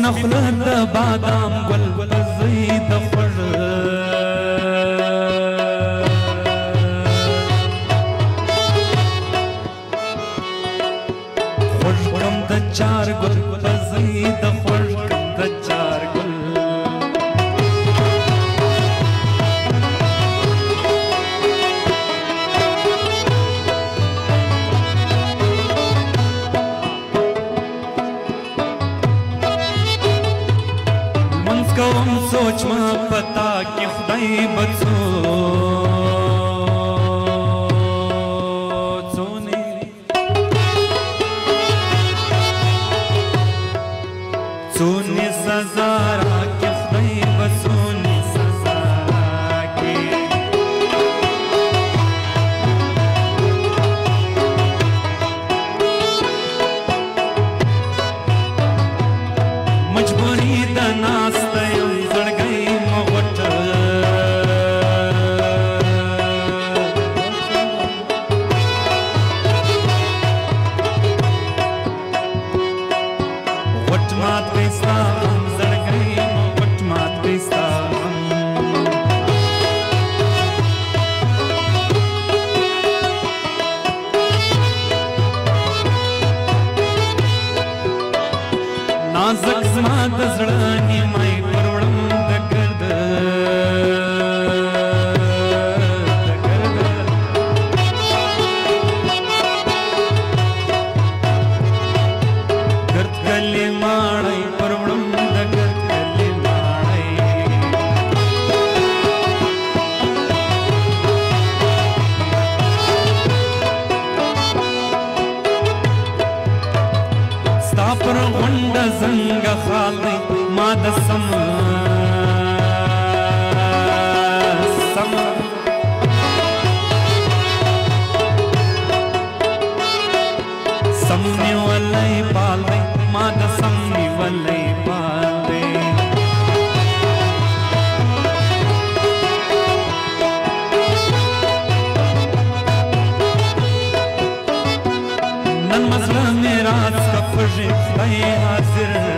نخله د بادام ګل زید خوږ خوږ کم د چار ګل زید خوږ کم د چار ګل کوم سوچ ما پتا کې خدای بڅو څونه سزا را کې خدای بڅونه سزا کې مجبوری د ناس نازک زما د زړه نیمای پر وړم د ګرد ګرد کلی ماړی پر وړم د ګرد کلی ماړی ستا پر غونډه زنګ خال دی ما د سم نیولی پال دی ما د سم نیولی پال دی نن مزړه مې راز کا خوږې خدای حاضر